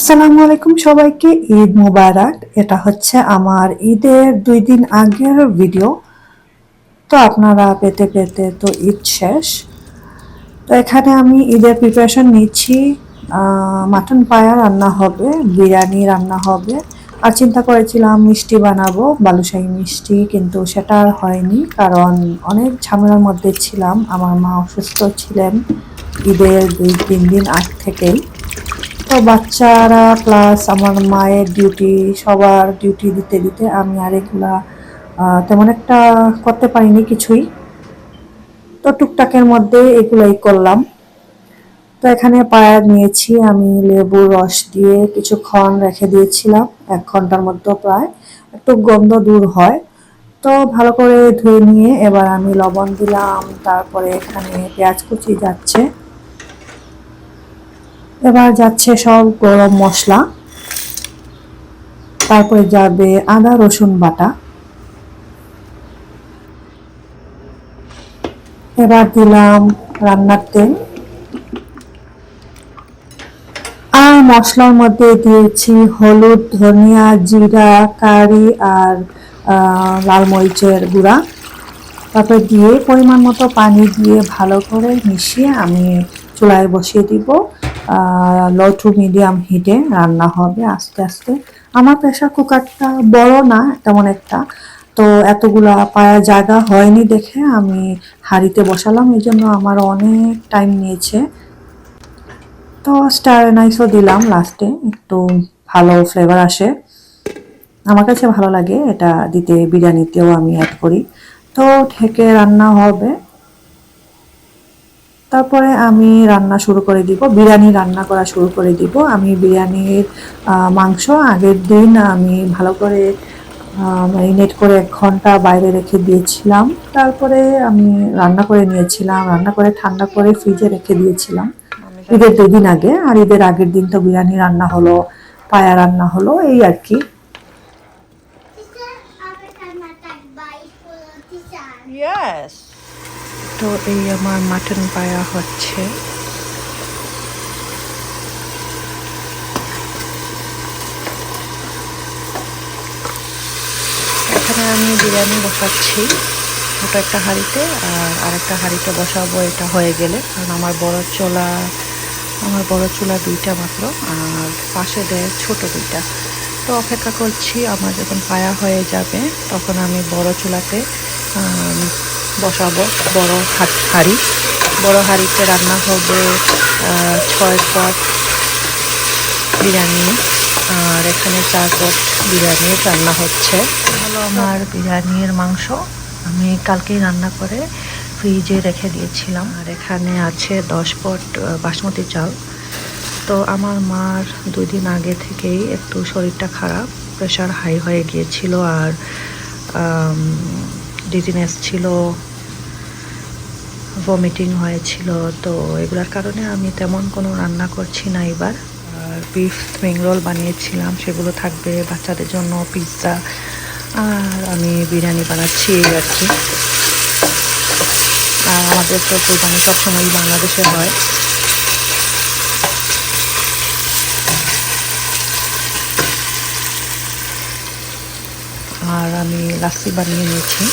আসসালামু আলাইকুম সবাইকে, ঈদ মোবারক। এটা হচ্ছে আমার ঈদের 2 দিন আগের ভিডিও। তো আপনারা পেতে পেতে তো ঈদ শেষ। তো এখানে আমি ঈদের প্রিপারেশন নিচ্ছি। মাটন পায়া রান্না হবে, বিরিয়ানি রান্না হবে, আর চিন্তা করেছিলাম মিষ্টি বানাবো, বালুশাহী মিষ্টি, কিন্তু সেটা আর হয়নি কারণ অনেক ঝামেলার মধ্যে ছিলাম। আমার মা অসুস্থ ছিলেন ঈদের 2-3 দিন আগ থেকেই। তো বাচ্চারা প্লাস আমার মায়ের ডিউটি, সবার ডিউটি দিতে দিতে আমি আর এগুলা তেমন একটা করতে পারিনি কিছুই। তো টুকটাকের মধ্যে এগুলাই করলাম। তো এখানে পায়া নিয়েছি আমি, লেবুর রস দিয়ে কিছুক্ষণ রেখে দিয়েছিলাম, 1 ঘন্টার মধ্যে প্রায় একটু গন্ধ দূর হয়। তো ভালো করে ধুয়ে নিয়ে এবার আমি লবণ দিলাম, তারপরে এখানে পেঁয়াজ কুচি যাচ্ছে, এবার যাচ্ছে সব গরম মশলা, তারপরে যাবে আদা রসুন বাটা, এবার দিলাম রান্নার তেল, আর মশলার মধ্যে দিয়েছি হলুদ, ধনিয়া, জিরা, কারি আর লাল মরিচের গুঁড়া। তারপরে দিয়ে পরিমাণ মতো পানি দিয়ে ভালো করে মিশিয়ে আমি চুলায় বসিয়ে দিব। লো টু মিডিয়াম হিটে রান্না হবে আস্তে আস্তে। আমার প্রেশার কুকারটা বড় না তেমন একটা, তো এতগুলা পায়া জায়গা হয়নি দেখে আমি হাঁড়িতে বসালাম, এই জন্য আমার অনেক টাইম নিয়েছে। তো স্টার নাইসও দিলাম লাস্টে, একটু ভালো ফ্লেভার আসে, আমার কাছে ভালো লাগে এটা দিতে, বিরিয়ানিতেও আমি অ্যাড করি। তো ঢেকে রান্না হবে। তারপরে আমি রান্না শুরু করে দিব, বিরিয়ানি রান্না করা শুরু করে দিব। আমি বিরিয়ানির মাংস আগের দিন আমি ভালো করে ম্যারিনেট করে 1 ঘন্টা বাইরে রেখে দিয়েছিলাম। তারপরে আমি রান্না করে নিয়েছিলাম, রান্না করে ঠান্ডা করে ফ্রিজে রেখে দিয়েছিলাম ঈদের 2 দিন আগে। আর ঈদের আগের দিন তো বিরিয়ানি রান্না হলো, পায়া রান্না হলো, এই আর কি। Yes. তো এই আমার মাটন পায়া হচ্ছে। এখানে আমি বিরিয়ানি বসাচ্ছি ছোটো একটা হাঁড়িতে, আর আরেকটা হাঁড়িতে বসাবো এটা হয়ে গেলে, কারণ আমার বড় চুলা 2টা মাত্র, আর পাশে দেয় ছোট 2টা। তো অপেক্ষা করছি আমার যখন পায়া হয়ে যাবে তখন আমি বড় চুলাতে বসাবো বড় হাঁড়িতে রান্না হবে 6 পট বিরিয়ানি, আর এখানে 4 পট বিরিয়ানি রান্না হচ্ছে। হলো আমার বিরিয়ানির মাংস, আমি কালকেই রান্না করে ফ্রিজে রেখে দিয়েছিলাম। আর এখানে আছে 10 পট বাসমতি চাল। তো আমার মার 2 দিন আগে থেকেই একটু শরীরটা খারাপ, প্রেশার হাই হয়ে গিয়েছিল, আর ডিজিনেস ছিল, ভমিটিং হয়েছিল। তো এগুলোর কারণে আমি তেমন কোনো রান্না করছি না এবার। আর বিফ স্প্রিং রোল বানিয়েছিলাম, সেগুলো থাকবে, বাচ্চাদের জন্য পিৎজা, আর আমি বিরিয়ানি বানাচ্ছি এই আর কি। আর আমাদের তো কোরবানি সবসময়ই বাংলাদেশে হয়। আর আমি লাচ্ছি বানিয়ে নিয়েছি।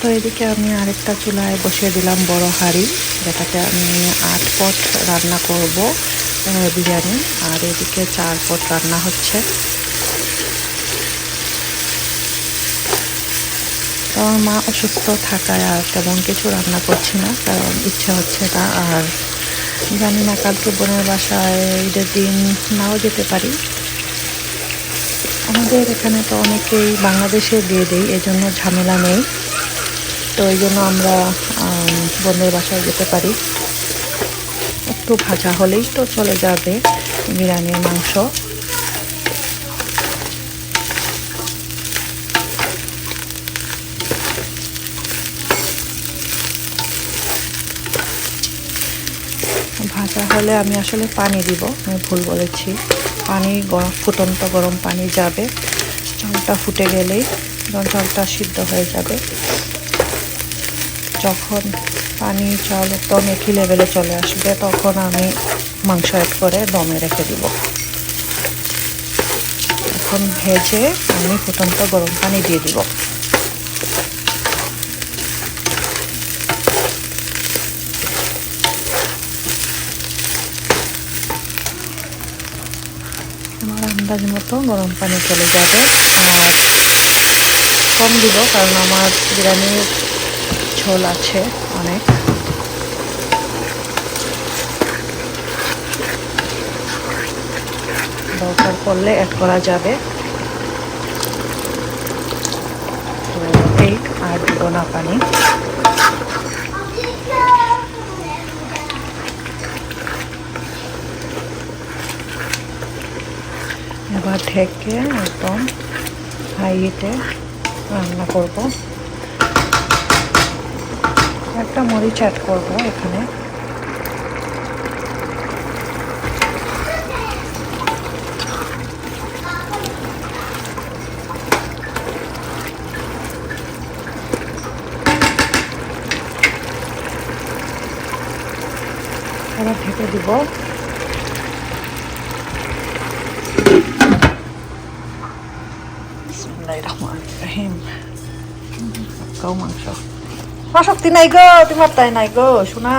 তো এদিকে আমি আরেকটা চুলায় বসিয়ে দিলাম বড় হাঁড়ি, যেটাতে আমি 8 পট রান্না করব বিরিয়ানি, আর এদিকে 4 পট রান্না হচ্ছে। তো আমার মা অসুস্থ থাকায় আর তেমন কিছু রান্না করছি না, কারণ ইচ্ছা হচ্ছে না। আর জানি না কালকে বোনের বাসায় ঈদের দিন নাও যেতে পারি। আমাদের এখানে তো অনেকেই বাংলাদেশে দিয়ে দেয়, এজন্য ঝামেলা নেই। তো এই জন্য আমরা বোনের বাসায় যেতে পারি। একটু ভাজা হলেই তো চলে যাবে বিরিয়ানির মাংস। ভাজা হলে আমি আসলে পানি দিব, আমি ভুল বলেছি। পানি ফুটন্ত গরম পানি যাবে, চালটা ফুটে গেলেই যখন চালটা সিদ্ধ হয়ে যাবে, যখন পানি চাল একদম একই লেভেলে চলে আসবে, তখন আমি মাংস অ্যাড করে দমে রেখে দিব। এখন ভেজে আমি ফুটন্ত গরম পানি দিয়ে দিব। আমার আন্দাজ মতো গরম পানি চলে যাবে, আর কম দিব কারণ আমার বিরিয়ানির ঝোল আছে অনেক। দরকার পড়লে অ্যাড করা যাবে। তো এই আর দিব না পানি। এবার ঢেকে একদম হাই হিটে রান্না করব। একটা মরিচ অ্যাড করব এখানে। এবার ঢেকে দিব। গৌ মাংস শক্তি নাই গো, তোমার তাই নাই গো শোনা।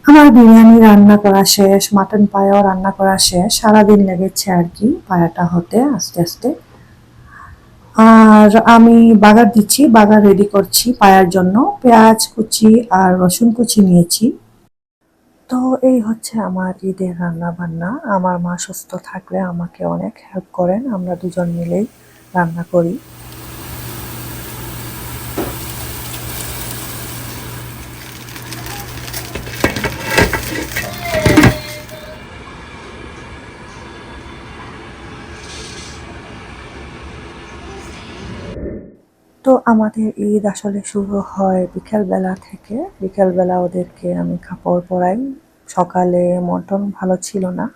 আমার বিরিয়ানি রান্না করা শেষ, মাটন পায়াও রান্না করা শেষ। সারাদিন লেগেছে আর কি পায়াটা হতে আস্তে আস্তে। আর আমি বাগার দিচ্ছি, বাগার রেডি করছি পায়ার জন্য। পেঁয়াজ কুচি আর রসুন কুচি নিয়েছি। তো এই হচ্ছে আমার ঈদের রান্না বান্না। আমার মা সুস্থ থাকলে আমাকে অনেক হেল্প করেন, আমরা দুজন মিলেই রান্না করি। তো আমাদের ঈদ আসলে শুরু হয় বিকেলবেলা থেকে। বিকেলবেলা ওদেরকে আমি কাপড় পরাই। সকালে মটন ভালো ছিল না,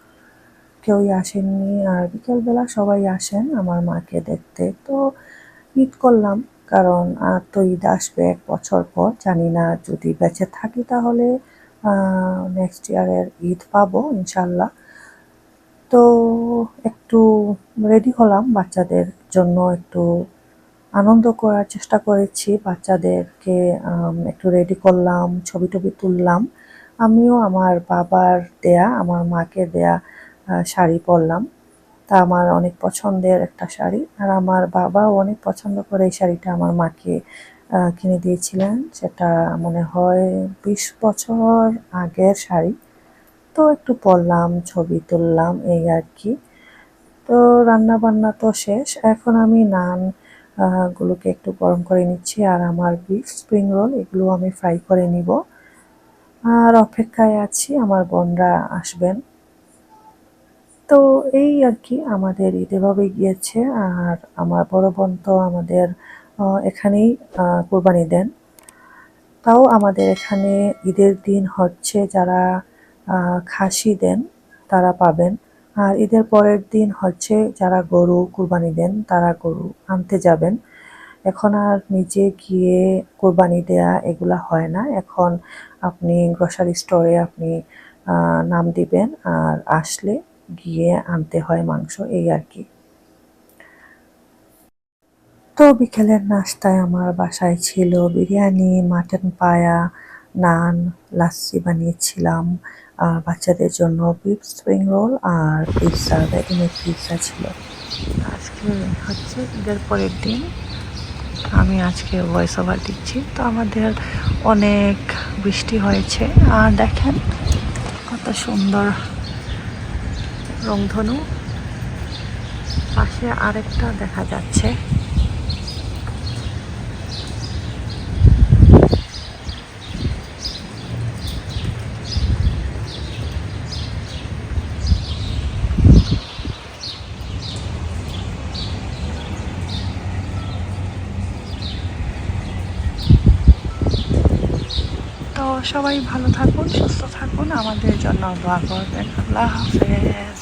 কেউই আসেননি। আর বিকেলবেলা সবাই আসেন আমার মাকে দেখতে। তো ঈদ করলাম, কারণ আর তো ঈদ আসবে 1 বছর পর। জানি না যদি বেঁচে থাকি তাহলে নেক্সট ইয়ারের ঈদ পাবো ইনশাল্লাহ। তো একটু রেডি হলাম, বাচ্চাদের জন্য একটু আনন্দ করার চেষ্টা করেছি। বাচ্চাদেরকে একটু রেডি করলাম, ছবি টবি তুললাম। আমিও আমার বাবার দেয়া, আমার মাকে দেয়া শাড়ি পরলাম। তা আমার অনেক পছন্দের একটা শাড়ি, আর আমার বাবাও অনেক পছন্দ করে এই শাড়িটা আমার মাকে কিনে দিয়েছিলেন। সেটা মনে হয় 20 বছর আগের শাড়ি। তো একটু পরলাম, ছবি তুললাম, এই আর কি। তো রান্না বান্না তো শেষ, এখন আমি নান গুলোকে একটু গরম করে নিচ্ছি, আর আমার বিফ স্প্রিং রোল এগুলো আমি ফ্রাই করে নিব। আর অপেক্ষায় আছি আমার বোনরা আসবেন। তো এই আর কি আমাদের ঈদ এভাবে গিয়েছে। আর আমার বড় বোন তো আমাদের এখানেই কোরবানি দেন। তাও আমাদের এখানে ঈদের দিন হচ্ছে যারা খাসি দেন তারা পাবেন, আর ঈদের পরের দিন হচ্ছে যারা গরু কুরবানি দেন তারা গরু আনতে যাবেন। এখন আর নিজে গিয়ে কোরবানি দেয়া এগুলা হয় না। এখন আপনি গ্রসারি স্টোরে আপনি নাম দিবেন, আর আসলে গিয়ে আনতে হয় মাংস, এই আর কি। তো বিকেলের নাস্তায় আমার বাসায় ছিল বিরিয়ানি, মাটন পায়া, নান, লাচ্ছি বানিয়েছিলাম। আর বাচ্চাদের জন্য বিফ স্প্রিং রোল আর পিৎজা, রেডিমেড পিৎজা ছিল। আজকে হচ্ছে ঈদের পরের দিন, আমি আজকে ভয়েস ওভার দিচ্ছি। তো আমাদের অনেক বৃষ্টি হয়েছে, আর দেখেন কত সুন্দর রংধনু। পাশে আরেকটা দেখা যাচ্ছে। তো সবাই ভালো থাকুন, সুস্থ থাকুন, আমাদের জন্য দোয়া করবেন। আল্লাহ হাফেজ।